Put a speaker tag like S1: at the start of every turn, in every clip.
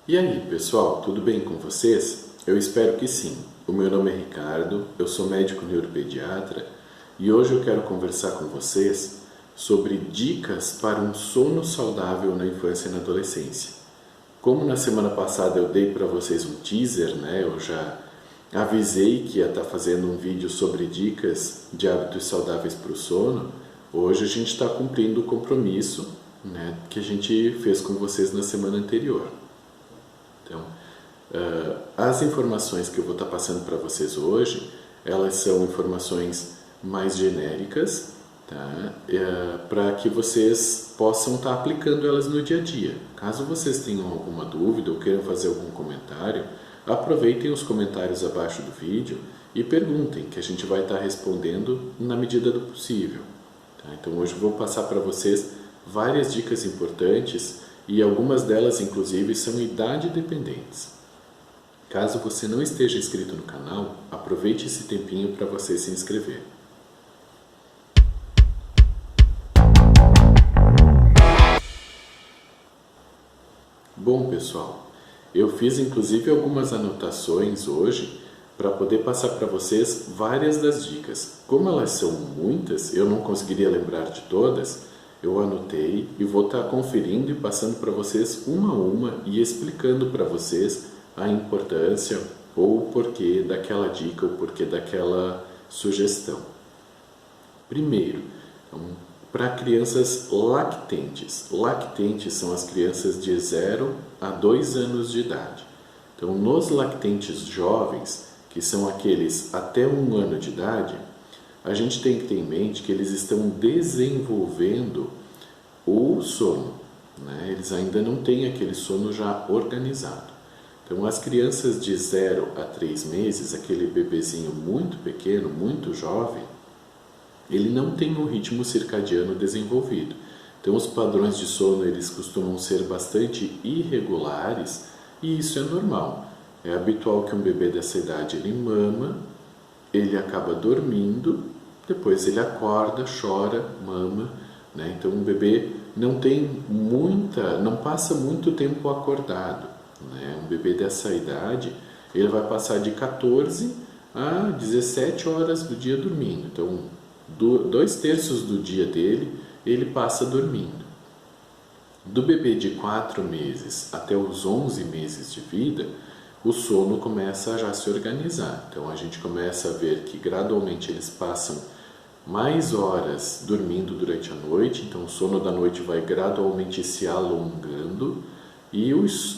S1: E aí, pessoal, tudo bem com vocês? Eu espero que sim. O meu nome é Ricardo, eu sou médico neuropediatra e hoje eu quero conversar com vocês sobre dicas para um sono saudável na infância e na adolescência. Como na semana passada eu dei para vocês um teaser, né? Eu já avisei que ia estar fazendo um vídeo sobre dicas de hábitos saudáveis para o sono. Hoje a gente está cumprindo o compromisso, né, que a gente fez com vocês na semana anterior. Então, as informações que eu vou estar passando para vocês hoje, elas são informações mais genéricas, tá? Para que vocês possam estar aplicando elas no dia a dia. Caso vocês tenham alguma dúvida ou queiram fazer algum comentário, aproveitem os comentários abaixo do vídeo e perguntem, que a gente vai estar respondendo na medida do possível. Tá? Então hoje eu vou passar para vocês várias dicas importantes e algumas delas inclusive são idade dependentes. Caso você não esteja inscrito no canal, aproveite esse tempinho para você se inscrever. Bom, pessoal, eu fiz inclusive algumas anotações hoje para poder passar para vocês várias das dicas. Como elas são muitas, eu não conseguiria lembrar de todas, eu anotei e vou estar conferindo e passando para vocês uma a uma e explicando para vocês a importância ou o porquê daquela dica, o porquê daquela sugestão. Primeiro, para crianças lactentes. Lactentes são as crianças de 0 a 2 anos de idade. Então, nos lactentes jovens, que são aqueles até 1 ano de idade, a gente tem que ter em mente que eles estão desenvolvendo o sono, né? Eles ainda não têm aquele sono já organizado. Então, as crianças de 0 a 3 meses, aquele bebezinho muito pequeno, muito jovem, ele não tem um ritmo circadiano desenvolvido. Então, os padrões de sono eles costumam ser bastante irregulares e isso é normal. É habitual que um bebê dessa idade ele mama, ele acaba dormindo, depois ele acorda, chora, mama, né? Então, um bebê não passa muito tempo acordado, né? Um bebê dessa idade, ele vai passar de 14 a 17 horas do dia dormindo. Então, 2/3 do dia dele, ele passa dormindo. Do bebê de 4 meses até os 11 meses de vida, o sono começa a já se organizar. Então, a gente começa a ver que gradualmente eles passam mais horas dormindo durante a noite, então o sono da noite vai gradualmente se alongando e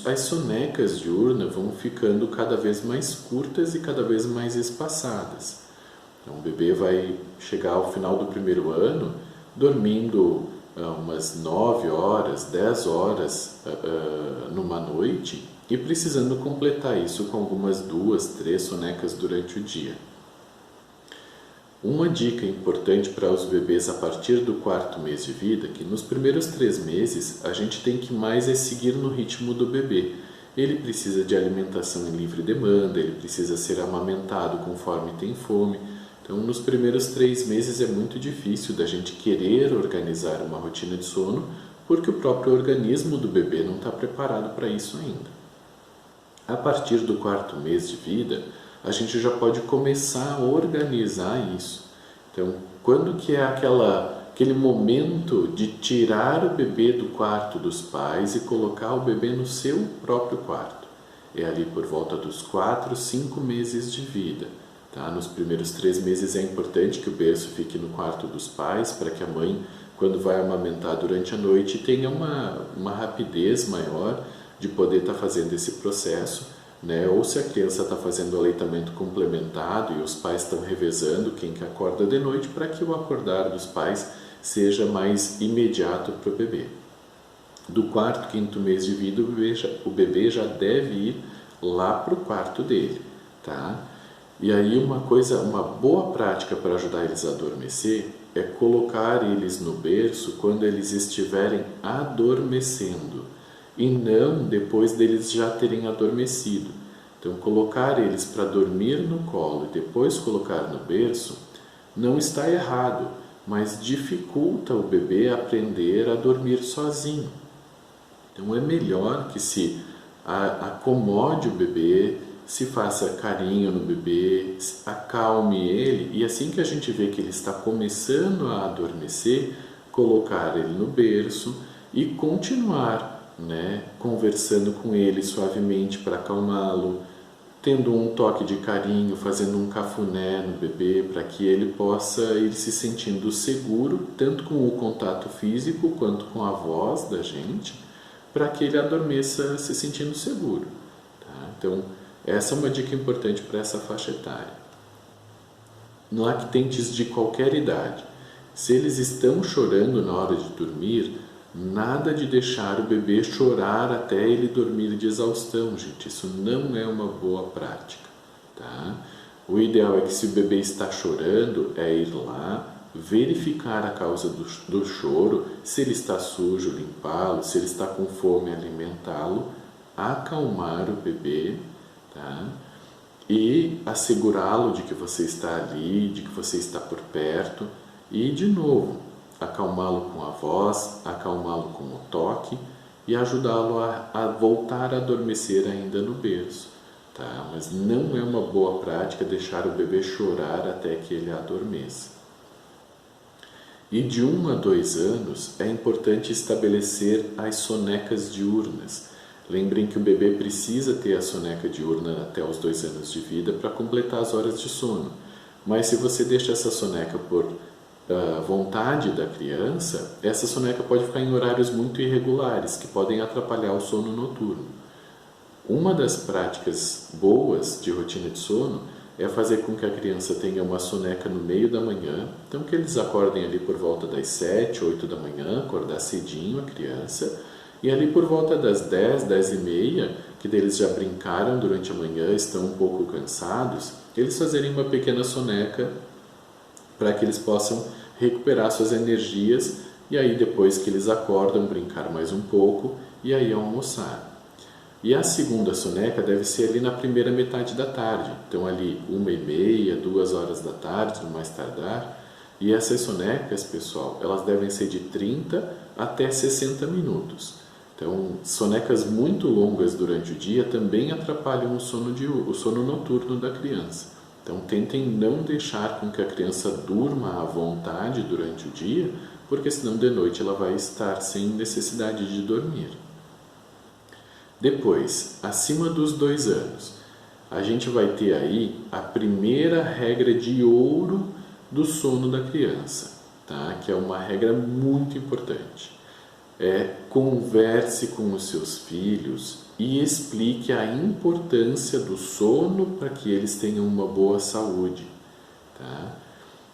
S1: as sonecas diurnas vão ficando cada vez mais curtas e cada vez mais espaçadas. Então, o bebê vai chegar ao final do primeiro ano dormindo umas 9 horas, 10 horas numa noite e precisando completar isso com algumas 2, 3 sonecas durante o dia. Uma dica importante para os bebês a partir do 4º mês de vida, que nos primeiros 3 meses a gente tem que mais seguir no ritmo do bebê. Ele precisa de alimentação em livre demanda, ele precisa ser amamentado conforme tem fome. Então, nos primeiros 3 meses é muito difícil da gente querer organizar uma rotina de sono, porque o próprio organismo do bebê não está preparado para isso ainda. A partir do 4º mês de vida, a gente já pode começar a organizar isso. Então, quando que é aquele momento de tirar o bebê do quarto dos pais e colocar o bebê no seu próprio quarto? É ali por volta dos 4, 5 meses de vida. Tá? Nos primeiros 3 meses é importante que o berço fique no quarto dos pais, para que a mãe, quando vai amamentar durante a noite, tenha uma rapidez maior de poder estar fazendo esse processo, né? Ou se a criança está fazendo aleitamento complementado e os pais estão revezando quem que acorda de noite, para que o acordar dos pais seja mais imediato para o bebê. Do 4º, 5º mês de vida, o bebê já deve ir lá para o quarto dele, tá? E aí uma boa prática para ajudar eles a adormecer é colocar eles no berço quando eles estiverem adormecendo e não depois deles já terem adormecido. Então, colocar eles para dormir no colo e depois colocar no berço não está errado, mas dificulta o bebê aprender a dormir sozinho. Então, é melhor que se acomode o bebê, se faça carinho no bebê, acalme ele, e assim que a gente vê que ele está começando a adormecer, colocar ele no berço e continuar, né, conversando com ele suavemente para acalmá-lo, tendo um toque de carinho, fazendo um cafuné no bebê para que ele possa ir se sentindo seguro, tanto com o contato físico quanto com a voz da gente, para que ele adormeça se sentindo seguro. Tá? Então, essa é uma dica importante para essa faixa etária. Lactentes de qualquer idade. Se eles estão chorando na hora de dormir, nada de deixar o bebê chorar até ele dormir de exaustão, gente. Isso não é uma boa prática, tá? O ideal é que, se o bebê está chorando, é ir lá, verificar a causa do choro, se ele está sujo, limpá-lo, se ele está com fome, alimentá-lo, acalmar o bebê, tá? E assegurá-lo de que você está ali, de que você está por perto, e de novo, acalmá-lo com a voz, acalmá-lo com o toque e ajudá-lo a voltar a adormecer ainda no berço, tá? Mas não é uma boa prática deixar o bebê chorar até que ele adormeça. E de 1 a 2 anos é importante estabelecer as sonecas diurnas. Lembrem que o bebê precisa ter a soneca diurna até os 2 anos de vida para completar as horas de sono. Mas se você deixa essa soneca por vontade da criança, essa soneca pode ficar em horários muito irregulares, que podem atrapalhar o sono noturno. Uma das práticas boas de rotina de sono é fazer com que a criança tenha uma soneca no meio da manhã, então que eles acordem ali por volta das 7, 8 da manhã, acordar cedinho a criança, e ali por volta das 10, 10 e meia, que eles já brincaram durante a manhã, estão um pouco cansados, eles fazerem uma pequena soneca para que eles possam recuperar suas energias e aí, depois que eles acordam, brincar mais um pouco e aí almoçar. E a segunda soneca deve ser ali na primeira metade da tarde, então ali 1h30, 2 horas da tarde, no mais tardar. E essas sonecas, pessoal, elas devem ser de 30 até 60 minutos. Então, sonecas muito longas durante o dia também atrapalham o sono noturno da criança. Então, tentem não deixar com que a criança durma à vontade durante o dia, porque senão de noite ela vai estar sem necessidade de dormir. Depois, acima dos 2 anos, a gente vai ter aí a primeira regra de ouro do sono da criança, tá? Que é uma regra muito importante. Converse com os seus filhos e explique a importância do sono para que eles tenham uma boa saúde, tá?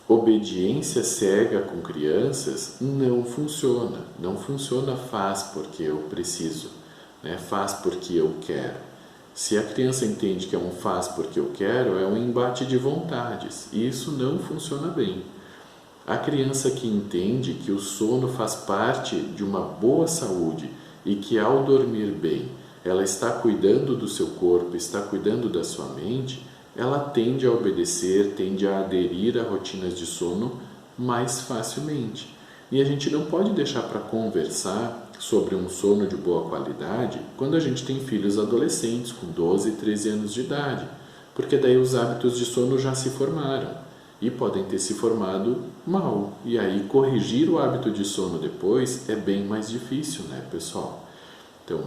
S1: Obediência cega com crianças não funciona. Não funciona faz porque eu preciso, né? Faz porque eu quero. Se a criança entende que é um faz porque eu quero, é um embate de vontades, e isso não funciona bem. A criança que entende que o sono faz parte de uma boa saúde e que, ao dormir bem, ela está cuidando do seu corpo, está cuidando da sua mente, ela tende a obedecer, tende a aderir a rotinas de sono mais facilmente. E a gente não pode deixar para conversar sobre um sono de boa qualidade quando a gente tem filhos adolescentes com 12 e 13 anos de idade, porque daí os hábitos de sono já se formaram e podem ter se formado mal. E aí corrigir o hábito de sono depois é bem mais difícil, né, pessoal? Então,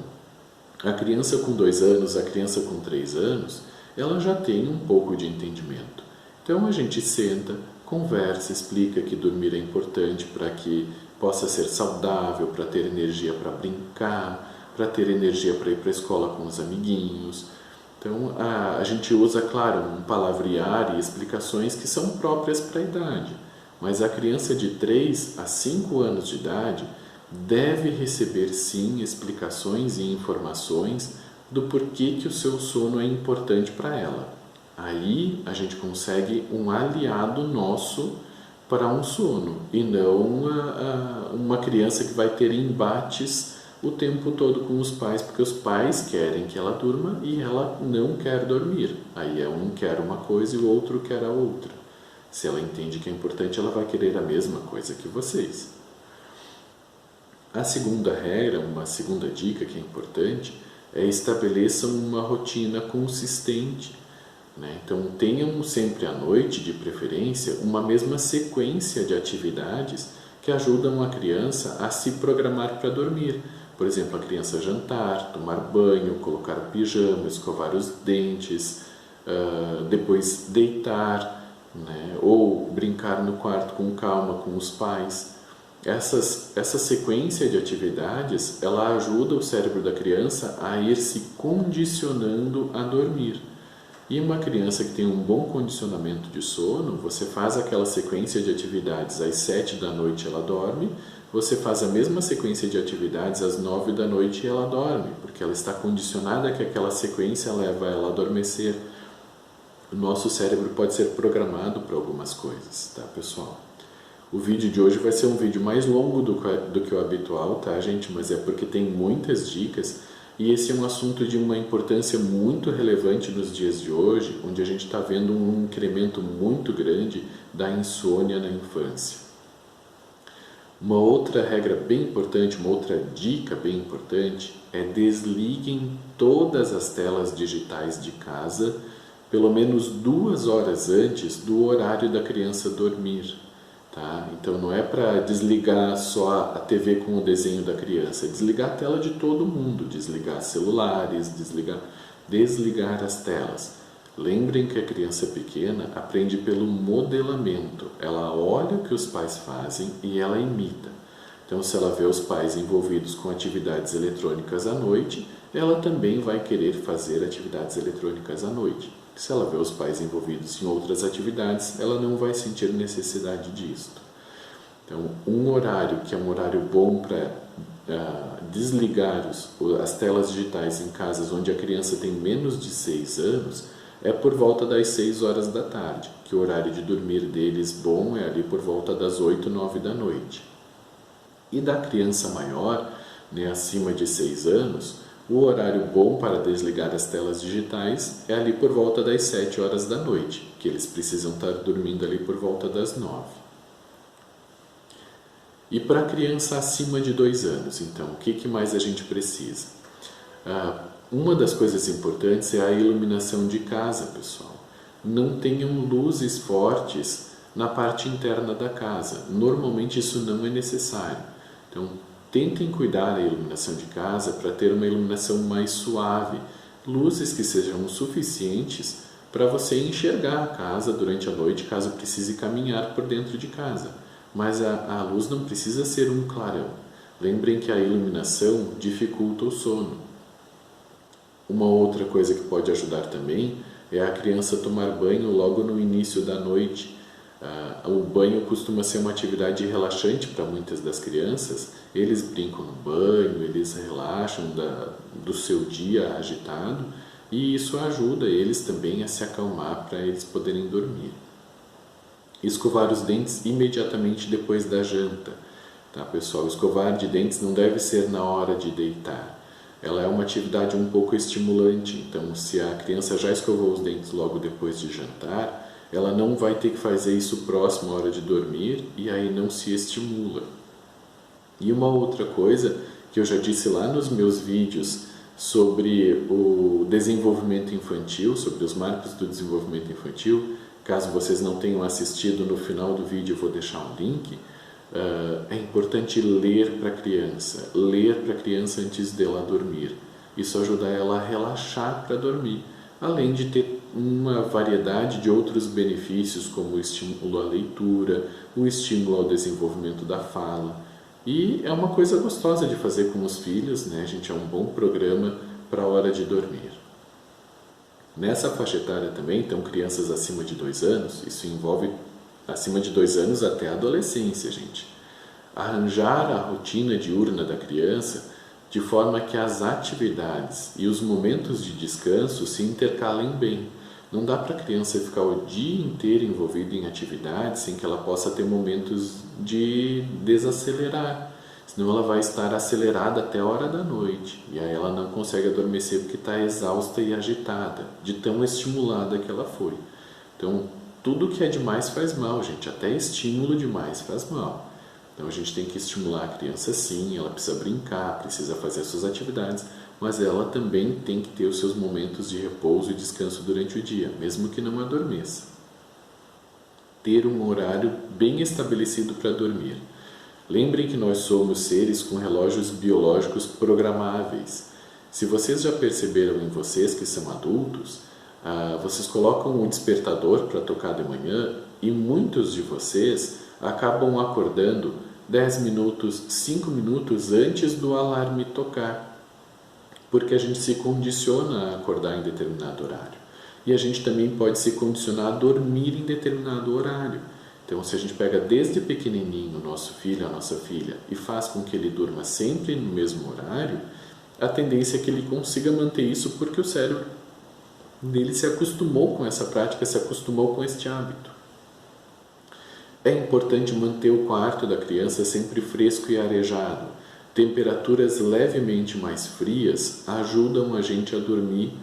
S1: a criança com 2 anos, a criança com 3 anos, ela já tem um pouco de entendimento. Então a gente senta, conversa, explica que dormir é importante para que possa ser saudável, para ter energia para brincar, para ter energia para ir para a escola com os amiguinhos. Então a gente usa, claro, um palavrear e explicações que são próprias para a idade, mas a criança de 3 a 5 anos de idade deve receber sim explicações e informações do porquê que o seu sono é importante para ela. Aí a gente consegue um aliado nosso para um sono e não uma criança que vai ter embates o tempo todo com os pais, porque os pais querem que ela durma e ela não quer dormir. Aí um quer uma coisa e o outro quer a outra. Se ela entende que é importante, ela vai querer a mesma coisa que vocês. A segunda regra, uma segunda dica que é importante, estabeleçam uma rotina consistente, né? Então tenham sempre à noite, de preferência, uma mesma sequência de atividades que ajudam a criança a se programar para dormir. Por exemplo, a criança jantar, tomar banho, colocar o pijama, escovar os dentes, depois deitar, né? Ou brincar no quarto com calma com os pais. Essa sequência de atividades, ela ajuda o cérebro da criança a ir se condicionando a dormir. E uma criança que tem um bom condicionamento de sono, você faz aquela sequência de atividades às 7 da noite ela dorme, você faz a mesma sequência de atividades às 9 da noite e ela dorme, porque ela está condicionada que aquela sequência leva ela a adormecer. O nosso cérebro pode ser programado para algumas coisas, tá, pessoal? O vídeo de hoje vai ser um vídeo mais longo do que o habitual, tá, gente? Mas é porque tem muitas dicas e esse é um assunto de uma importância muito relevante nos dias de hoje, onde a gente está vendo um incremento muito grande da insônia na infância. Uma outra regra bem importante, uma outra dica bem importante é desliguem todas as telas digitais de casa pelo menos 2 horas antes do horário da criança dormir. Tá? Então não é para desligar só a TV com o desenho da criança, é desligar a tela de todo mundo, desligar celulares, desligar as telas. Lembrem que a criança pequena aprende pelo modelamento, ela olha o que os pais fazem e ela imita. Então se ela vê os pais envolvidos com atividades eletrônicas à noite, ela também vai querer fazer atividades eletrônicas à noite. Se ela vê os pais envolvidos em outras atividades, ela não vai sentir necessidade disto. Então, um horário que é um horário bom para desligar as telas digitais em casas onde a criança tem menos de 6 anos é por volta das 6 horas da tarde, que o horário de dormir deles bom é ali por volta das 8, 9 da noite. E da criança maior, né, acima de 6 anos, o horário bom para desligar as telas digitais é ali por volta das 7 horas da noite, que eles precisam estar dormindo ali por volta das 9. E para a criança acima de 2 anos, então, o que mais a gente precisa? Uma das coisas importantes é a iluminação de casa, pessoal. Não tenham luzes fortes na parte interna da casa. Normalmente isso não é necessário. Então, tentem cuidar da iluminação de casa para ter uma iluminação mais suave, luzes que sejam suficientes para você enxergar a casa durante a noite, caso precise caminhar por dentro de casa. Mas a luz não precisa ser um clarão. Lembrem que a iluminação dificulta o sono. Uma outra coisa que pode ajudar também é a criança tomar banho logo no início da noite. O banho costuma ser uma atividade relaxante para muitas das crianças. Eles brincam no banho, eles relaxam do seu dia agitado e isso ajuda eles também a se acalmar para eles poderem dormir. Escovar os dentes imediatamente depois da janta. Tá, pessoal? Escovar de dentes não deve ser na hora de deitar. Ela é uma atividade um pouco estimulante, então se a criança já escovou os dentes logo depois de jantar, ela não vai ter que fazer isso próximo à hora de dormir e aí não se estimula. E uma outra coisa que eu já disse lá nos meus vídeos sobre o desenvolvimento infantil, sobre os marcos do desenvolvimento infantil, caso vocês não tenham assistido, no final do vídeo eu vou deixar um link. É importante ler para a criança antes dela dormir. Isso ajuda ela a relaxar para dormir, além de ter uma variedade de outros benefícios, como o estímulo à leitura, o estímulo ao desenvolvimento da fala. E é uma coisa gostosa de fazer com os filhos, né? A gente é um bom programa para a hora de dormir. Nessa faixa etária também, então, crianças acima de 2 anos, isso envolve acima de 2 anos até a adolescência, gente. Arranjar a rotina diurna da criança de forma que as atividades e os momentos de descanso se intercalem bem. Não dá para a criança ficar o dia inteiro envolvida em atividades sem que ela possa ter momentos de desacelerar. Senão ela vai estar acelerada até a hora da noite. E aí ela não consegue adormecer porque está exausta e agitada, de tão estimulada que ela foi. Então, tudo que é demais faz mal, gente. Até estímulo demais faz mal. Então a gente tem que estimular a criança sim, ela precisa brincar, precisa fazer as suas atividades, mas ela também tem que ter os seus momentos de repouso e descanso durante o dia, mesmo que não adormeça. Ter um horário bem estabelecido para dormir. Lembrem que nós somos seres com relógios biológicos programáveis. Se vocês já perceberam em vocês que são adultos, vocês colocam um despertador para tocar de manhã e muitos de vocês acabam acordando 10 minutos, 5 minutos antes do alarme tocar, porque a gente se condiciona a acordar em determinado horário. E a gente também pode se condicionar a dormir em determinado horário. Então, se a gente pega desde pequenininho o nosso filho, a nossa filha, e faz com que ele durma sempre no mesmo horário, a tendência é que ele consiga manter isso porque o cérebro dele se acostumou com essa prática, se acostumou com este hábito. É importante manter o quarto da criança sempre fresco e arejado. Temperaturas levemente mais frias ajudam a gente a dormir.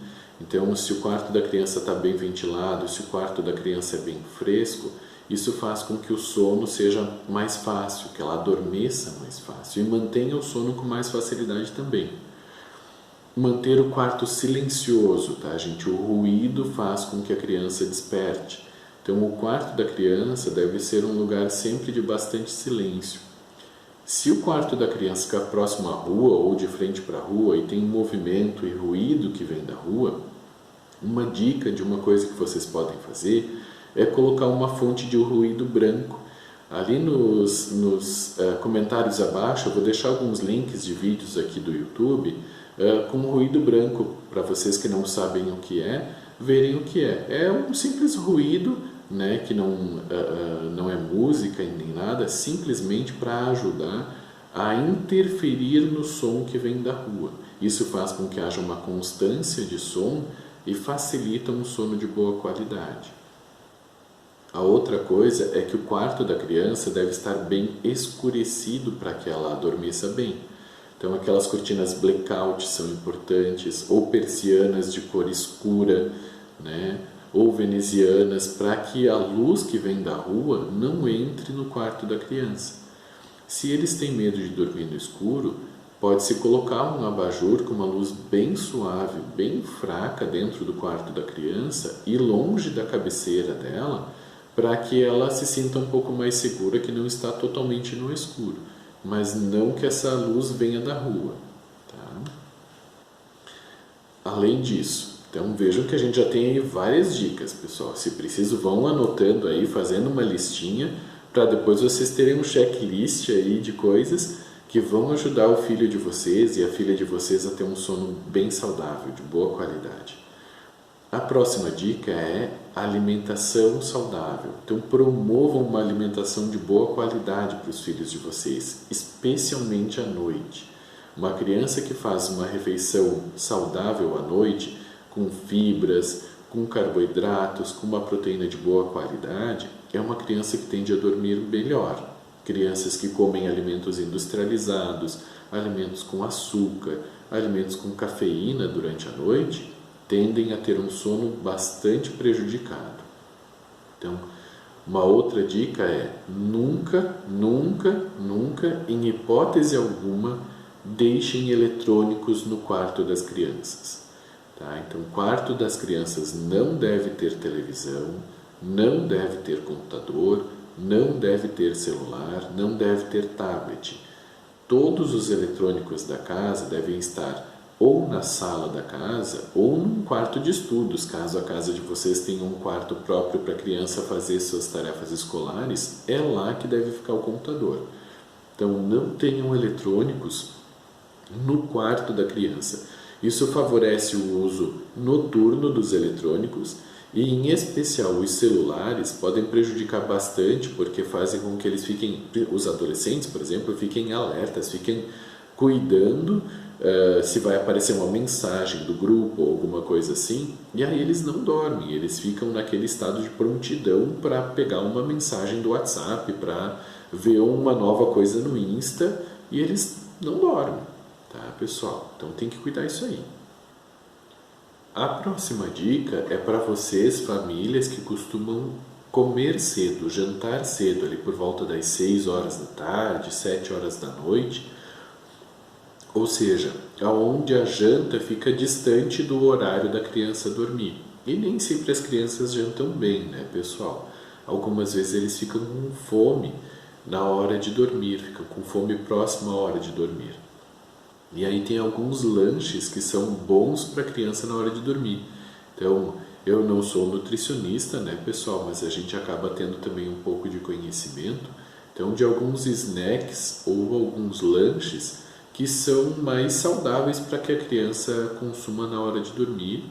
S1: Então, se o quarto da criança está bem ventilado, se o quarto da criança é bem fresco, isso faz com que o sono seja mais fácil, que ela adormeça mais fácil e mantenha o sono com mais facilidade também. Manter o quarto silencioso, tá, gente? O ruído faz com que a criança desperte. Então, o quarto da criança deve ser um lugar sempre de bastante silêncio. Se o quarto da criança ficar próximo à rua ou de frente para a rua e tem movimento e ruído que vem da rua, uma dica de uma coisa que vocês podem fazer é colocar uma fonte de ruído branco. Ali nos comentários abaixo eu vou deixar alguns links de vídeos aqui do YouTube com ruído branco, para vocês que não sabem o que é, verem o que é. É um simples ruído, né, que não é música nem nada, simplesmente para ajudar a interferir no som que vem da rua. Isso faz com que haja uma constância de som e facilita um sono de boa qualidade. A outra coisa é que o quarto da criança deve estar bem escurecido para que ela adormeça bem. Então, aquelas cortinas blackout são importantes, ou persianas de cor escura, né? Ou venezianas, para que a luz que vem da rua não entre no quarto da criança. Se eles têm medo de dormir no escuro, pode-se colocar um abajur com uma luz bem suave, bem fraca dentro do quarto da criança e longe da cabeceira dela, para que ela se sinta um pouco mais segura que não está totalmente no escuro, mas não que essa luz venha da rua. Tá? Além disso, então vejam que a gente já tem aí várias dicas, pessoal. Se preciso, vão anotando aí, fazendo uma listinha, para depois vocês terem um checklist aí de coisas que vão ajudar o filho de vocês e a filha de vocês a ter um sono bem saudável, de boa qualidade. A próxima dica é alimentação saudável. Então, promovam uma alimentação de boa qualidade para os filhos de vocês, especialmente à noite. Uma criança que faz uma refeição saudável à noite, com fibras, com carboidratos, com uma proteína de boa qualidade, é uma criança que tende a dormir melhor. Crianças que comem alimentos industrializados, alimentos com açúcar, alimentos com cafeína durante a noite, tendem a ter um sono bastante prejudicado. Então, uma outra dica é nunca, em hipótese alguma, deixem eletrônicos no quarto das crianças. Tá? Então, o quarto das crianças não deve ter televisão, não deve ter computador, não deve ter celular, não deve ter tablet. Todos os eletrônicos da casa devem estar ou na sala da casa ou num quarto de estudos, caso a casa de vocês tenha um quarto próprio para a criança fazer suas tarefas escolares, é lá que deve ficar o computador. Então, não tenham eletrônicos no quarto da criança. Isso favorece o uso noturno dos eletrônicos e, em especial, os celulares podem prejudicar bastante porque fazem com que eles fiquem, os adolescentes, por exemplo, fiquem alertas, fiquem cuidando se vai aparecer uma mensagem do grupo ou alguma coisa assim, e aí eles não dormem, eles ficam naquele estado de prontidão para pegar uma mensagem do WhatsApp, para ver uma nova coisa no Insta, e eles não dormem, tá, pessoal? Então tem que cuidar disso aí. A próxima dica é para vocês, famílias que costumam comer cedo, jantar cedo, ali por volta das 6 horas da tarde, 7 horas da noite. Ou seja, aonde a janta fica distante do horário da criança dormir. E nem sempre as crianças jantam bem, né, pessoal? Algumas vezes eles ficam com fome na hora de dormir, ficam com fome próxima à hora de dormir. E aí tem alguns lanches que são bons para a criança na hora de dormir. Então, eu não sou nutricionista, né, pessoal, mas a gente acaba tendo também um pouco de conhecimento. Então, de alguns snacks ou alguns lanches que são mais saudáveis para que a criança consuma na hora de dormir,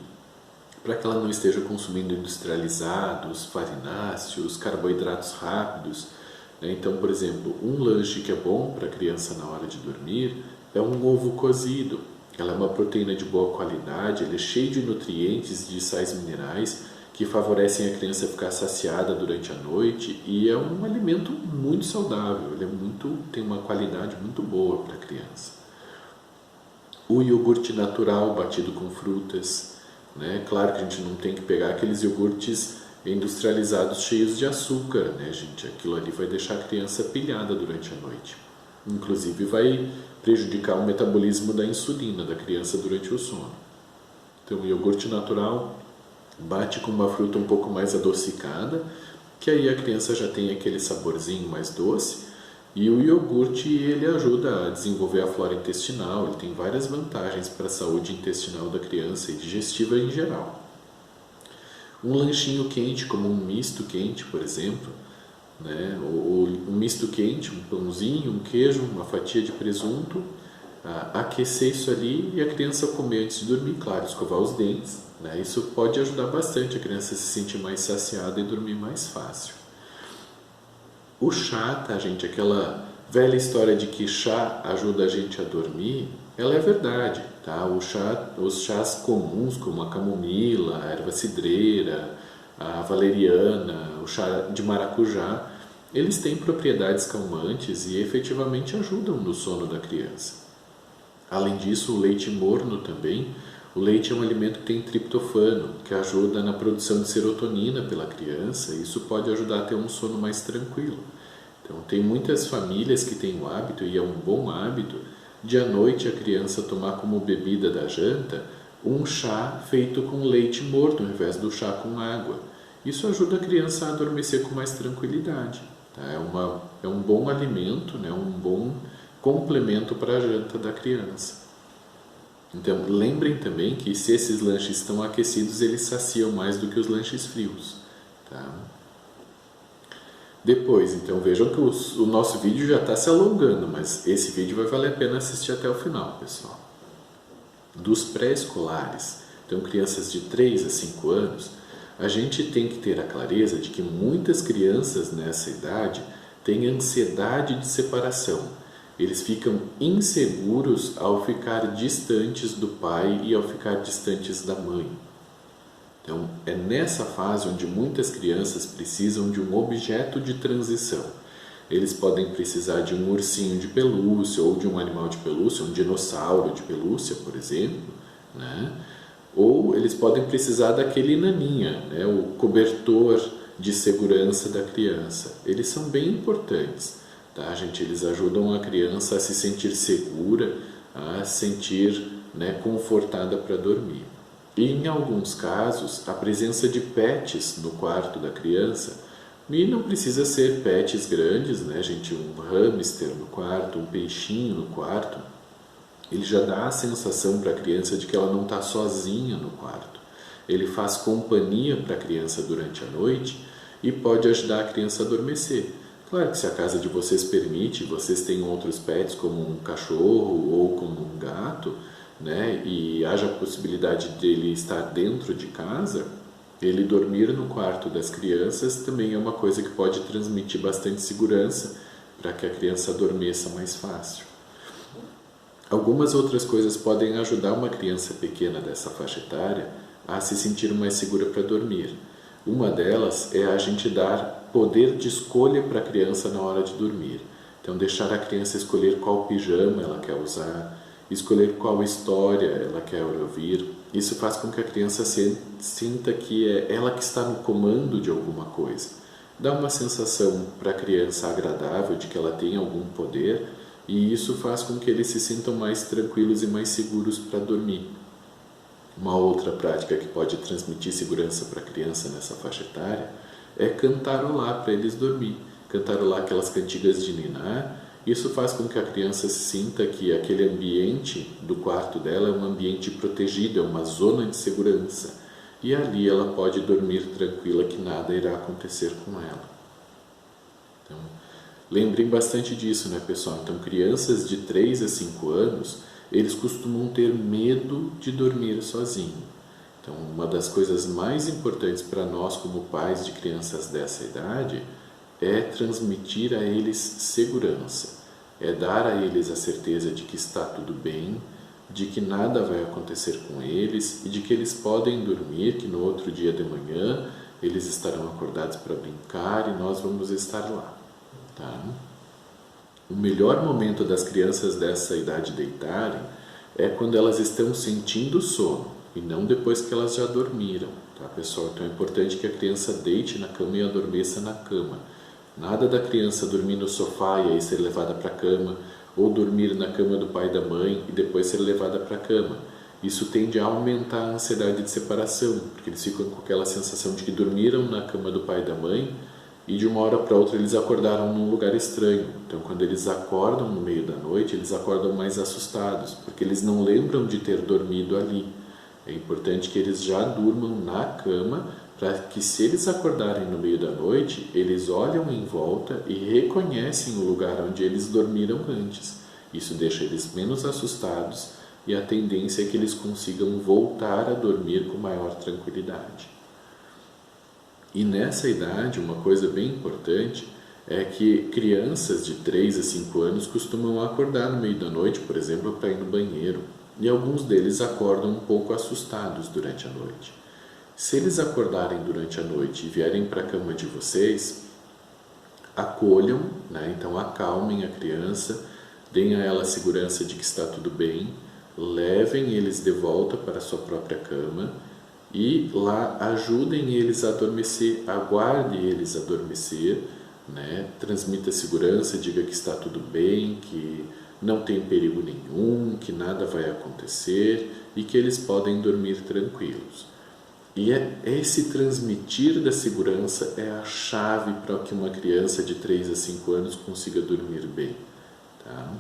S1: para que ela não esteja consumindo industrializados, farináceos, carboidratos rápidos, né? Então, por exemplo, um lanche que é bom para a criança na hora de dormir é um ovo cozido. Ela é uma proteína de boa qualidade, ele é cheio de nutrientes, de sais minerais que favorecem a criança ficar saciada durante a noite e é um alimento muito saudável, ele tem uma qualidade muito boa para a criança. O iogurte natural batido com frutas, né? Claro que a gente não tem que pegar aqueles iogurtes industrializados cheios de açúcar, né, gente? Aquilo ali vai deixar a criança pilhada durante a noite. Inclusive vai prejudicar o metabolismo da insulina da criança durante o sono. Então, o iogurte natural bate com uma fruta um pouco mais adocicada, que aí a criança já tem aquele saborzinho mais doce. E o iogurte, ele ajuda a desenvolver a flora intestinal, ele tem várias vantagens para a saúde intestinal da criança e digestiva em geral. Um lanchinho quente, como um misto quente, por exemplo, né? Um misto quente, um pãozinho, um queijo, uma fatia de presunto, aquecer isso ali e a criança comer antes de dormir, claro, escovar os dentes, né? Isso pode ajudar bastante a criança a se sentir mais saciada e dormir mais fácil. O chá, tá, gente? Aquela velha história de que chá ajuda a gente a dormir, ela é verdade, tá? Os chás comuns, como a camomila, a erva cidreira, a valeriana, o chá de maracujá, eles têm propriedades calmantes e efetivamente ajudam no sono da criança. Além disso, o leite morno também. O leite é um alimento que tem triptofano, que ajuda na produção de serotonina pela criança, e isso pode ajudar a ter um sono mais tranquilo. Então, tem muitas famílias que têm o hábito, e é um bom hábito, de à noite a criança tomar como bebida da janta um chá feito com leite morno, ao invés do chá com água. Isso ajuda a criança a adormecer com mais tranquilidade. Tá? É um bom alimento, né? Um bom complemento para a janta da criança. Então, lembrem também que se esses lanches estão aquecidos, eles saciam mais do que os lanches frios. Tá? Depois, então, vejam que o nosso vídeo já está se alongando, mas esse vídeo vai valer a pena assistir até o final, pessoal. Dos pré-escolares, então crianças de 3 a 5 anos, a gente tem que ter a clareza de que muitas crianças nessa idade têm ansiedade de separação. Eles ficam inseguros ao ficar distantes do pai e ao ficar distantes da mãe. Então, é nessa fase onde muitas crianças precisam de um objeto de transição. Eles podem precisar de um ursinho de pelúcia ou de um animal de pelúcia, um dinossauro de pelúcia, por exemplo, né? Ou eles podem precisar daquele naninha, né? O cobertor de segurança da criança. Eles são bem importantes. Tá, gente? Eles ajudam a criança a se sentir segura, a se sentir, né, confortada para dormir. E em alguns casos, a presença de pets no quarto da criança, e não precisa ser pets grandes, né, gente? Um hamster no quarto, um peixinho no quarto, ele já dá a sensação para a criança de que ela não está sozinha no quarto. Ele faz companhia para a criança durante a noite e pode ajudar a criança a adormecer. Claro que se a casa de vocês permite, vocês têm outros pets como um cachorro ou como um gato, né, e haja a possibilidade dele estar dentro de casa, ele dormir no quarto das crianças também é uma coisa que pode transmitir bastante segurança para que a criança adormeça mais fácil. Algumas outras coisas podem ajudar uma criança pequena dessa faixa etária a se sentir mais segura para dormir. Uma delas é a gente dar poder de escolha para a criança na hora de dormir. Então, deixar a criança escolher qual pijama ela quer usar, escolher qual história ela quer ouvir. Isso faz com que a criança sinta que é ela que está no comando de alguma coisa. Dá uma sensação para a criança agradável de que ela tem algum poder e isso faz com que eles se sintam mais tranquilos e mais seguros para dormir. Uma outra prática que pode transmitir segurança para a criança nessa faixa etária é cantarolar para eles dormir. Cantarolar aquelas cantigas de niná. Isso faz com que a criança sinta que aquele ambiente do quarto dela é um ambiente protegido, é uma zona de segurança. E ali ela pode dormir tranquila que nada irá acontecer com ela. Então, lembrem bastante disso, né, pessoal? Então, crianças de 3 a 5 anos, eles costumam ter medo de dormir sozinho. Então, uma das coisas mais importantes para nós como pais de crianças dessa idade é transmitir a eles segurança, é dar a eles a certeza de que está tudo bem, de que nada vai acontecer com eles e de que eles podem dormir, que no outro dia de manhã eles estarão acordados para brincar e nós vamos estar lá. Tá? O melhor momento das crianças dessa idade deitarem é quando elas estão sentindo sono e não depois que elas já dormiram, tá, pessoal? Então é importante que a criança deite na cama e adormeça na cama. Nada da criança dormir no sofá e aí ser levada para a cama, ou dormir na cama do pai e da mãe e depois ser levada para a cama. Isso tende a aumentar a ansiedade de separação, porque eles ficam com aquela sensação de que dormiram na cama do pai e da mãe e de uma hora para outra eles acordaram num lugar estranho. Então, quando eles acordam no meio da noite, eles acordam mais assustados, porque eles não lembram de ter dormido ali. É importante que eles já durmam na cama, para que se eles acordarem no meio da noite, eles olham em volta e reconhecem o lugar onde eles dormiram antes. Isso deixa eles menos assustados e a tendência é que eles consigam voltar a dormir com maior tranquilidade. E nessa idade, uma coisa bem importante é que crianças de 3 a 5 anos costumam acordar no meio da noite, por exemplo, para ir no banheiro. E alguns deles acordam um pouco assustados durante a noite. Se eles acordarem durante a noite e vierem para a cama de vocês, acolham, né? Então acalmem a criança, deem a ela a segurança de que está tudo bem, levem eles de volta para a sua própria cama e lá ajudem eles a adormecer, aguarde eles adormecer, né? Transmita segurança, diga que está tudo bem, que não tem perigo nenhum, que nada vai acontecer e que eles podem dormir tranquilos. E esse transmitir da segurança é a chave para que uma criança de 3 a 5 anos consiga dormir bem. Tá?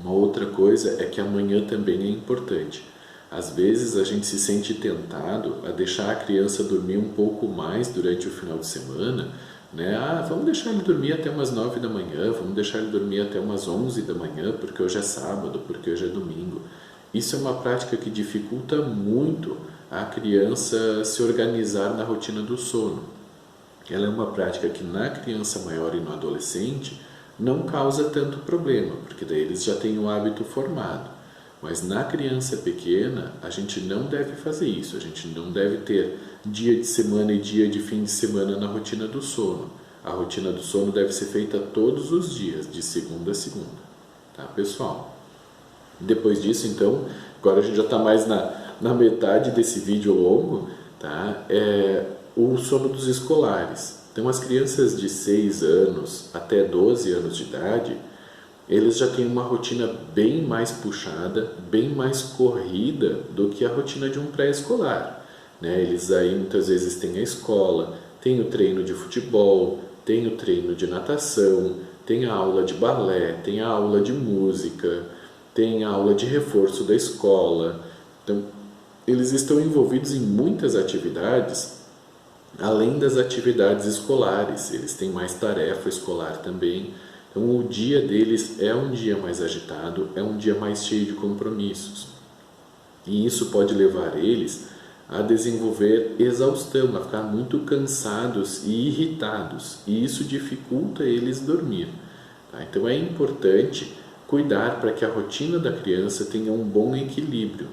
S1: Uma outra coisa é que a manhã também é importante. Às vezes a gente se sente tentado a deixar a criança dormir um pouco mais durante o final de semana, né? Vamos deixar ele dormir até umas 9 da manhã, vamos deixar ele dormir até umas 11 da manhã, porque hoje é sábado, porque hoje é domingo. Isso é uma prática que dificulta muito a criança se organizar na rotina do sono. Ela é uma prática que na criança maior e no adolescente não causa tanto problema, porque daí eles já têm o hábito formado. Mas na criança pequena, a gente não deve fazer isso, a gente não deve ter dia de semana e dia de fim de semana na rotina do sono. A rotina do sono deve ser feita todos os dias, de segunda a segunda. Tá, pessoal? Depois disso, então, agora a gente já está mais na metade desse vídeo longo, tá? É o sono dos escolares. Então, as crianças de 6 anos até 12 anos de idade, eles já têm uma rotina bem mais puxada, bem mais corrida do que a rotina de um pré-escolar, né? Eles aí muitas vezes têm a escola, tem o treino de futebol, tem o treino de natação, tem a aula de balé, tem a aula de música, tem a aula de reforço da escola. Então, eles estão envolvidos em muitas atividades, além das atividades escolares. Eles têm mais tarefa escolar também. Então, o dia deles é um dia mais agitado, é um dia mais cheio de compromissos. E isso pode levar eles a desenvolver exaustão, a ficar muito cansados e irritados. E isso dificulta eles dormir. Tá? Então, é importante cuidar para que a rotina da criança tenha um bom equilíbrio.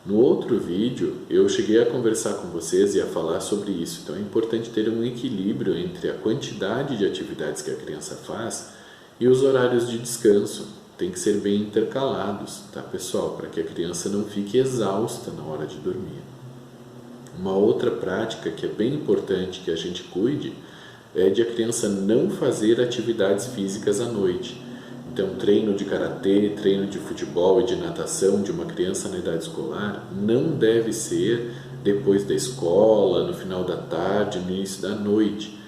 S1: No outro vídeo, eu cheguei a conversar com vocês e a falar sobre isso. Então, é importante ter um equilíbrio entre a quantidade de atividades que a criança faz e os horários de descanso. Tem que ser bem intercalados, tá, pessoal? Para que a criança não fique exausta na hora de dormir. Uma outra prática que é bem importante que a gente cuide é de a criança não fazer atividades físicas à noite. Então, treino de karatê, treino de futebol e de natação de uma criança na idade escolar não deve ser depois da escola, no final da tarde, no início da noite.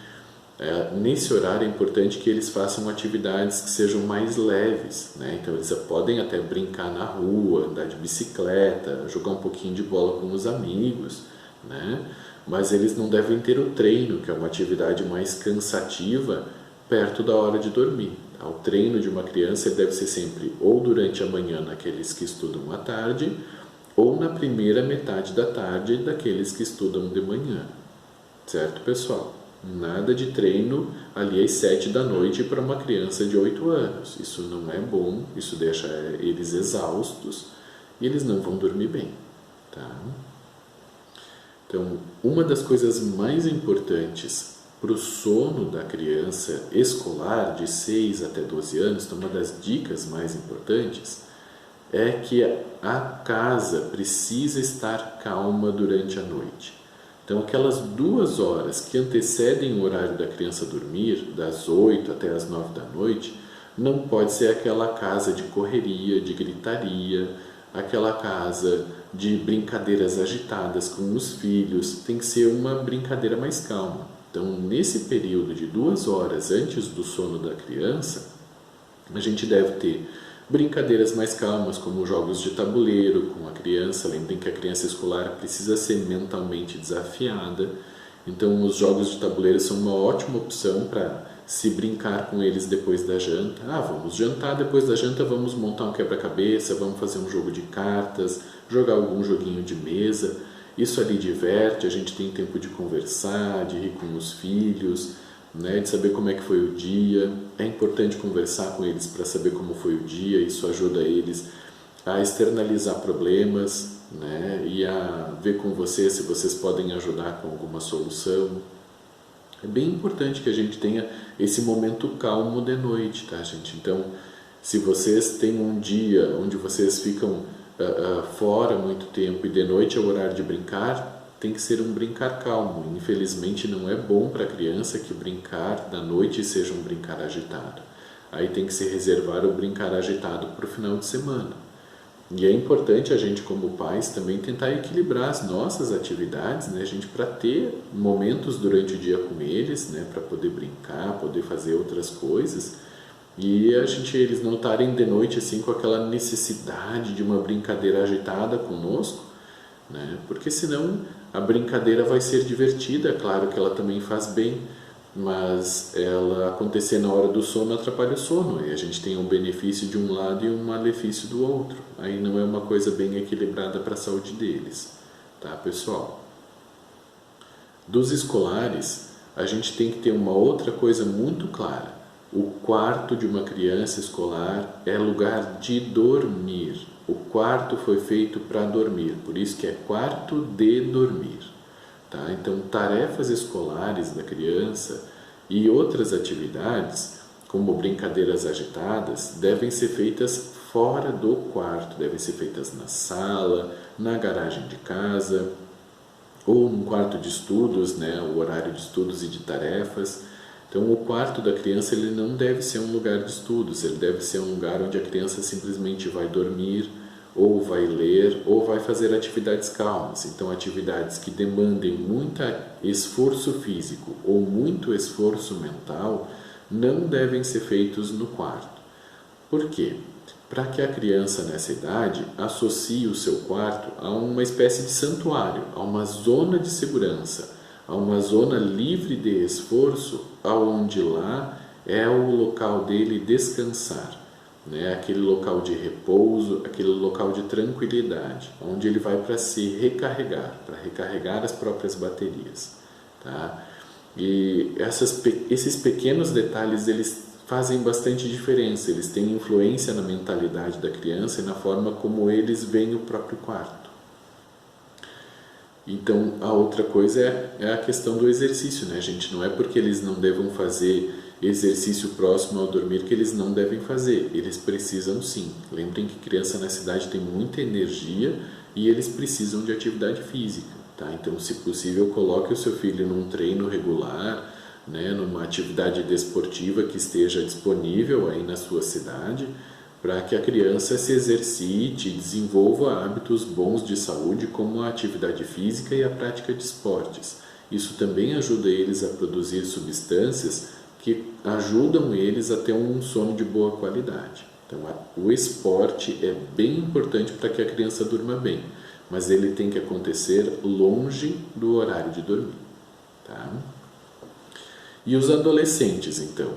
S1: Nesse horário é importante que eles façam atividades que sejam mais leves, né? Então eles podem até brincar na rua, andar de bicicleta, jogar um pouquinho de bola com os amigos, né? Mas eles não devem ter o treino, que é uma atividade mais cansativa, perto da hora de dormir. O treino de uma criança deve ser sempre ou durante a manhã naqueles que estudam à tarde, ou na primeira metade da tarde daqueles que estudam de manhã. Certo, pessoal? Nada de treino ali às 7 da noite para uma criança de 8 anos. Isso não é bom, isso deixa eles exaustos e eles não vão dormir bem, tá? Então, uma das coisas mais importantes para o sono da criança escolar de 6 até 12 anos, então uma das dicas mais importantes é que a casa precisa estar calma durante a noite. Então, aquelas 2 horas que antecedem o horário da criança dormir, das 8 até as 9 da noite, não pode ser aquela casa de correria, de gritaria, aquela casa de brincadeiras agitadas com os filhos. Tem que ser uma brincadeira mais calma. Então, nesse período de 2 horas antes do sono da criança, a gente deve ter brincadeiras mais calmas, como jogos de tabuleiro com a criança. Lembrem que a criança escolar precisa ser mentalmente desafiada. Então, os jogos de tabuleiro são uma ótima opção para se brincar com eles depois da janta. Vamos jantar, depois da janta vamos montar um quebra-cabeça, vamos fazer um jogo de cartas, jogar algum joguinho de mesa. Isso ali diverte, a gente tem tempo de conversar, de rir com os filhos, né, de saber como é que foi o dia. É importante conversar com eles para saber como foi o dia. Isso ajuda eles a externalizar problemas, né, e a ver com vocês se vocês podem ajudar com alguma solução. É bem importante que a gente tenha esse momento calmo de noite, tá, gente? Então, se vocês têm um dia onde vocês ficam fora muito tempo e de noite é o horário de brincar, tem que ser um brincar calmo. Infelizmente não é bom para a criança que brincar da noite seja um brincar agitado. Aí tem que se reservar o brincar agitado para o final de semana. E é importante a gente, como pais, também tentar equilibrar as nossas atividades, né, gente, para ter momentos durante o dia com eles, né, para poder brincar, poder fazer outras coisas. E eles não estarem de noite assim com aquela necessidade de uma brincadeira agitada conosco, né? Porque senão a brincadeira vai ser divertida, é claro que ela também faz bem, mas ela acontecer na hora do sono atrapalha o sono, e a gente tem um benefício de um lado e um malefício do outro. Aí não é uma coisa bem equilibrada para a saúde deles, tá, pessoal? Dos escolares, a gente tem que ter uma outra coisa muito clara. O quarto de uma criança escolar é lugar de dormir. O quarto foi feito para dormir, por isso que é quarto de dormir. Tá? Então, tarefas escolares da criança e outras atividades, como brincadeiras agitadas, devem ser feitas fora do quarto, devem ser feitas na sala, na garagem de casa, ou no quarto de estudos, né? O horário de estudos e de tarefas. Então, o quarto da criança ele não deve ser um lugar de estudos, ele deve ser um lugar onde a criança simplesmente vai dormir, ou vai ler, ou vai fazer atividades calmas. Então, atividades que demandem muito esforço físico ou muito esforço mental não devem ser feitos no quarto. Por quê? Para que a criança nessa idade associe o seu quarto a uma espécie de santuário, a uma zona de segurança, a uma zona livre de esforço, aonde lá é o local dele descansar, né? Aquele local de repouso, aquele local de tranquilidade, onde ele vai para se recarregar, para recarregar as próprias baterias, tá? E esses pequenos detalhes, eles fazem bastante diferença, eles têm influência na mentalidade da criança e na forma como eles veem o próprio quarto. Então, a outra coisa é a questão do exercício, né, gente? Não é porque eles não devam fazer exercício próximo ao dormir que eles não devem fazer. Eles precisam sim. Lembrem que criança nessa idade tem muita energia e eles precisam de atividade física, tá? Então, se possível, coloque o seu filho num treino regular, né, numa atividade desportiva que esteja disponível aí na sua cidade, para que a criança se exercite e desenvolva hábitos bons de saúde, como a atividade física e a prática de esportes. Isso também ajuda eles a produzir substâncias que ajudam eles a ter um sono de boa qualidade. Então, o esporte é bem importante para que a criança durma bem, mas ele tem que acontecer longe do horário de dormir. Tá? E os adolescentes, então?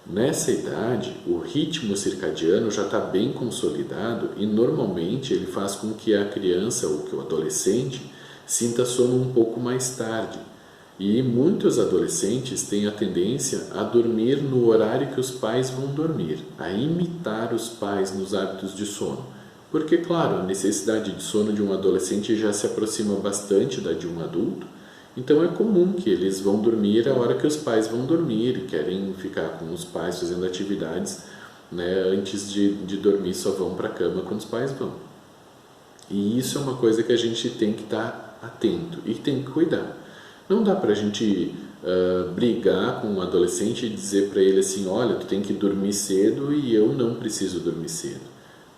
S1: Nessa idade, o ritmo circadiano já está bem consolidado e normalmente ele faz com que a criança ou que o adolescente sinta sono um pouco mais tarde. E muitos adolescentes têm a tendência a dormir no horário que os pais vão dormir, a imitar os pais nos hábitos de sono. Porque, claro, a necessidade de sono de um adolescente já se aproxima bastante da de um adulto, então é comum que eles vão dormir a hora que os pais vão dormir e querem ficar com os pais fazendo atividades, né, antes de dormir, só vão para a cama quando os pais vão. E isso é uma coisa que a gente tem que estar atento e tem que cuidar. Não dá para a gente brigar com um adolescente e dizer para ele assim, olha, tu tem que dormir cedo e eu não preciso dormir cedo.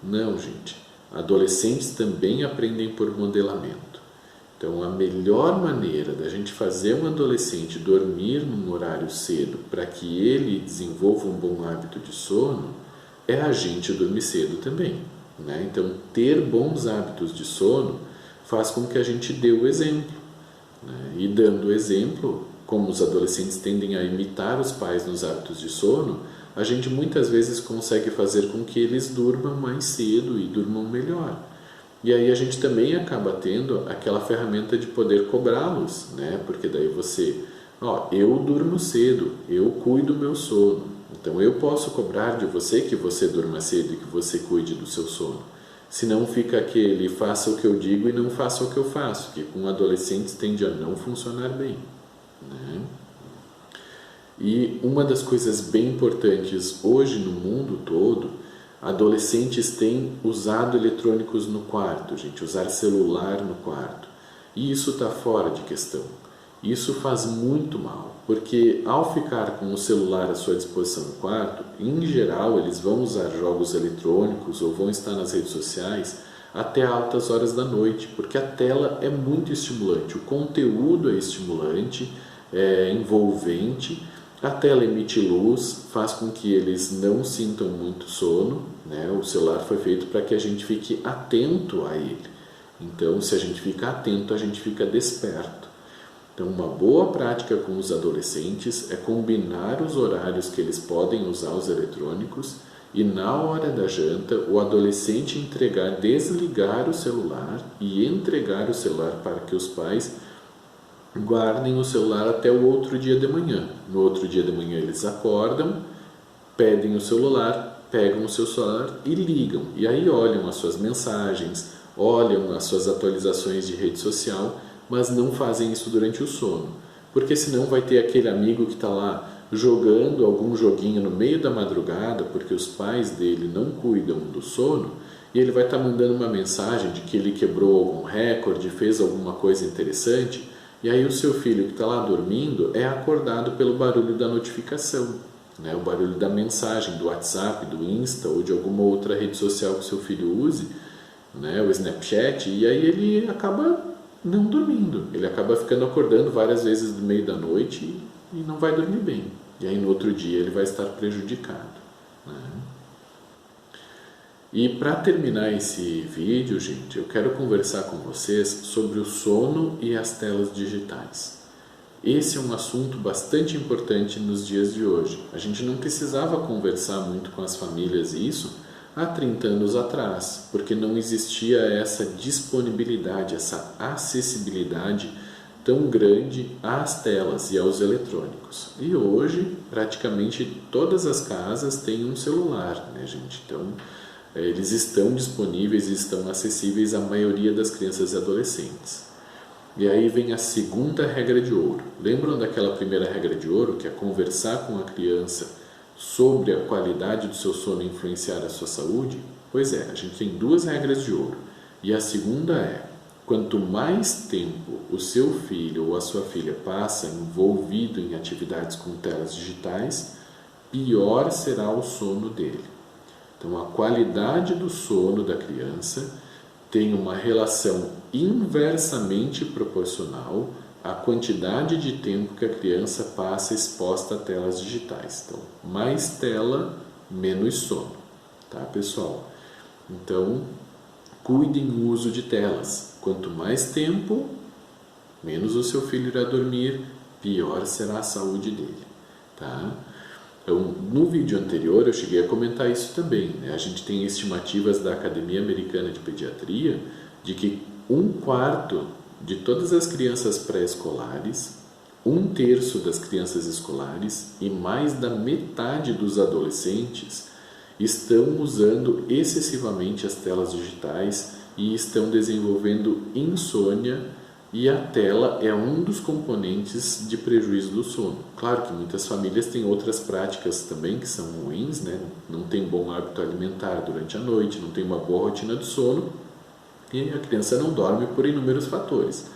S1: Não, gente. Adolescentes também aprendem por modelamento. Então, a melhor maneira da gente fazer um adolescente dormir num horário cedo para que ele desenvolva um bom hábito de sono é a gente dormir cedo também, né? Então, ter bons hábitos de sono faz com que a gente dê o exemplo, né? E dando o exemplo, como os adolescentes tendem a imitar os pais nos hábitos de sono, a gente muitas vezes consegue fazer com que eles durmam mais cedo e durmam melhor. E aí a gente também acaba tendo aquela ferramenta de poder cobrá-los, né? Porque daí você, eu durmo cedo, eu cuido do meu sono, então eu posso cobrar de você que você durma cedo e que você cuide do seu sono. Senão fica aquele faça o que eu digo e não faça o que eu faço, que com adolescentes tende a não funcionar bem, né? E uma das coisas bem importantes hoje no mundo todo, adolescentes têm usado eletrônicos no quarto, gente, usar celular no quarto. E isso está fora de questão. Isso faz muito mal, porque ao ficar com o celular à sua disposição no quarto, em geral eles vão usar jogos eletrônicos ou vão estar nas redes sociais até altas horas da noite, porque a tela é muito estimulante, o conteúdo é estimulante, é envolvente. A tela emite luz, faz com que eles não sintam muito sono, né? O celular foi feito para que a gente fique atento a ele. Então, se a gente fica atento, a gente fica desperto. Então, uma boa prática com os adolescentes é combinar os horários que eles podem usar os eletrônicos e na hora da janta, o adolescente desligar o celular e entregar o celular para que os pais guardem o celular até o outro dia de manhã. No outro dia de manhã eles acordam, pedem o celular, pegam o seu celular e ligam. E aí olham as suas mensagens, olham as suas atualizações de rede social, mas não fazem isso durante o sono. Porque senão vai ter aquele amigo que está lá jogando algum joguinho no meio da madrugada, porque os pais dele não cuidam do sono, e ele vai estar mandando uma mensagem de que ele quebrou algum recorde, fez alguma coisa interessante. E aí o seu filho que está lá dormindo é acordado pelo barulho da notificação, né? O barulho da mensagem, do WhatsApp, do Insta ou de alguma outra rede social que o seu filho use, né? O Snapchat, e aí ele acaba não dormindo, ele acaba ficando acordando várias vezes no meio da noite e não vai dormir bem. E aí no outro dia ele vai estar prejudicado, né? E para terminar esse vídeo, gente, eu quero conversar com vocês sobre o sono e as telas digitais. Esse é um assunto bastante importante nos dias de hoje. A gente não precisava conversar muito com as famílias isso há 30 anos atrás, porque não existia essa disponibilidade, essa acessibilidade tão grande às telas e aos eletrônicos. E hoje, praticamente todas as casas têm um celular, né, gente? Então, eles estão disponíveis e estão acessíveis à maioria das crianças e adolescentes. E aí vem a segunda regra de ouro. Lembram daquela primeira regra de ouro, que é conversar com a criança sobre a qualidade do seu sono e influenciar a sua saúde? Pois é, a gente tem duas regras de ouro. E a segunda é: quanto mais tempo o seu filho ou a sua filha passa envolvido em atividades com telas digitais, pior será o sono dele. Então, a qualidade do sono da criança tem uma relação inversamente proporcional à quantidade de tempo que a criança passa exposta a telas digitais. Então, mais tela, menos sono, tá, pessoal? Então, cuidem do uso de telas. Quanto mais tempo, menos o seu filho irá dormir, pior será a saúde dele, tá? Então, no vídeo anterior eu cheguei a comentar isso também, né? A gente tem estimativas da Academia Americana de Pediatria de que 1/4 de todas as crianças pré-escolares, 1/3 das crianças escolares e mais da metade dos adolescentes estão usando excessivamente as telas digitais e estão desenvolvendo insônia, e a tela é um dos componentes de prejuízo do sono. Claro que muitas famílias têm outras práticas também que são ruins, né? Não tem bom hábito alimentar durante a noite, não tem uma boa rotina do sono e a criança não dorme por inúmeros fatores.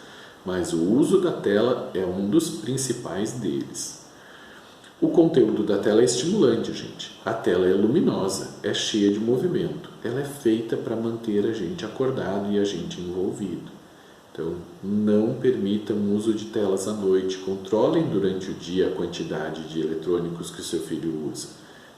S1: Mas o uso da tela é um dos principais deles. O conteúdo da tela é estimulante, gente. A tela é luminosa, é cheia de movimento. Ela é feita para manter a gente acordado e a gente envolvido. Então, não permitam o uso de telas à noite. Controlem durante o dia a quantidade de eletrônicos que o seu filho usa.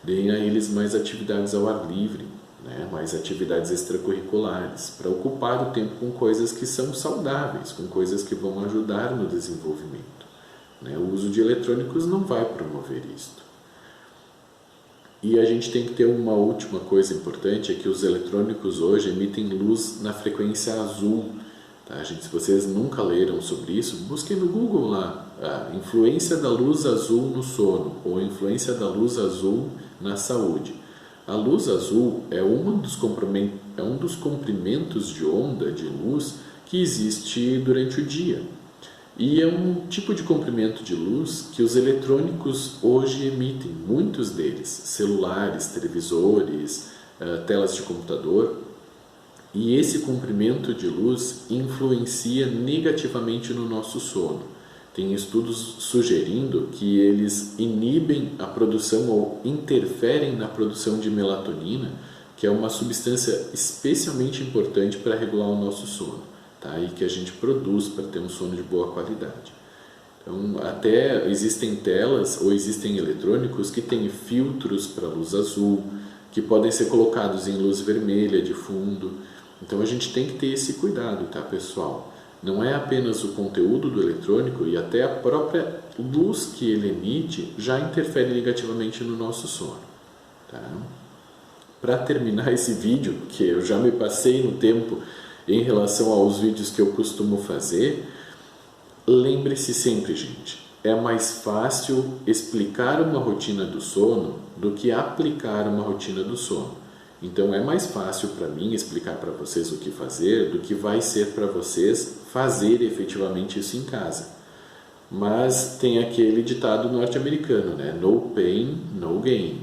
S1: Deem a eles mais atividades ao ar livre, né? Mais atividades extracurriculares, para ocupar o tempo com coisas que são saudáveis, com coisas que vão ajudar no desenvolvimento. O uso de eletrônicos não vai promover isto. E a gente tem que ter uma última coisa importante, é que os eletrônicos hoje emitem luz na frequência azul. Tá, gente? Se vocês nunca leram sobre isso, busquem no Google lá, a influência da luz azul no sono, ou a influência da luz azul na saúde. A luz azul é um dos comprimentos de onda de luz que existe durante o dia. E é um tipo de comprimento de luz que os eletrônicos hoje emitem, muitos deles, celulares, televisores, telas de computador. E esse comprimento de luz influencia negativamente no nosso sono. Tem estudos sugerindo que eles inibem a produção ou interferem na produção de melatonina, que é uma substância especialmente importante para regular o nosso sono, tá? E que a gente produz para ter um sono de boa qualidade. Então, até existem telas ou existem eletrônicos que têm filtros para luz azul, que podem ser colocados em luz vermelha de fundo. Então a gente tem que ter esse cuidado, tá, pessoal? Não é apenas o conteúdo do eletrônico, e até a própria luz que ele emite já interfere negativamente no nosso sono, tá? Para terminar esse vídeo, que eu já me passei no tempo em relação aos vídeos que eu costumo fazer, lembre-se sempre, gente, é mais fácil explicar uma rotina do sono do que aplicar uma rotina do sono. Então é mais fácil para mim explicar para vocês o que fazer do que vai ser para vocês fazer efetivamente isso em casa. Mas tem aquele ditado norte-americano, né? No pain, no gain.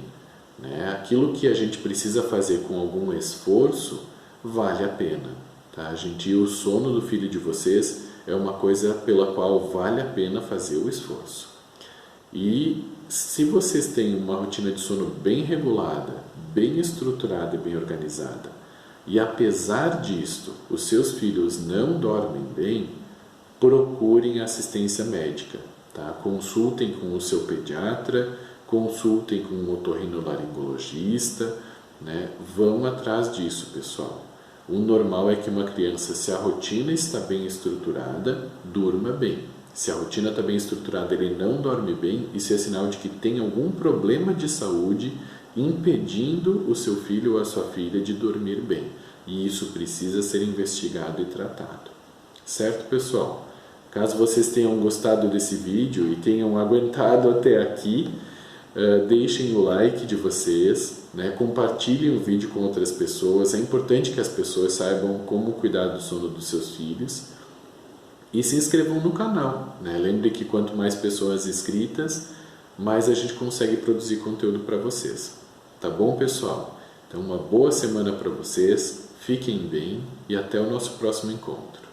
S1: Né? Aquilo que a gente precisa fazer com algum esforço vale a pena, tá, gente? E o sono do filho de vocês é uma coisa pela qual vale a pena fazer o esforço. E se vocês têm uma rotina de sono bem regulada, bem estruturada e bem organizada, e apesar disto os seus filhos não dormem bem, procurem assistência médica, tá? Consultem com o seu pediatra, consultem com um otorrinolaringologista, né? Vão atrás disso, pessoal. O normal é que uma criança, se a rotina está bem estruturada, durma bem. Se a rotina está bem estruturada, ele não dorme bem, isso é sinal de que tem algum problema de saúde impedindo o seu filho ou a sua filha de dormir bem. E isso precisa ser investigado e tratado. Certo, pessoal? Caso vocês tenham gostado desse vídeo e tenham aguentado até aqui, deixem o like de vocês, né? Compartilhem o vídeo com outras pessoas. É importante que as pessoas saibam como cuidar do sono dos seus filhos. E se inscrevam no canal, né? Lembre que quanto mais pessoas inscritas, mais a gente consegue produzir conteúdo para vocês. Tá bom, pessoal? Então, uma boa semana para vocês, fiquem bem e até o nosso próximo encontro.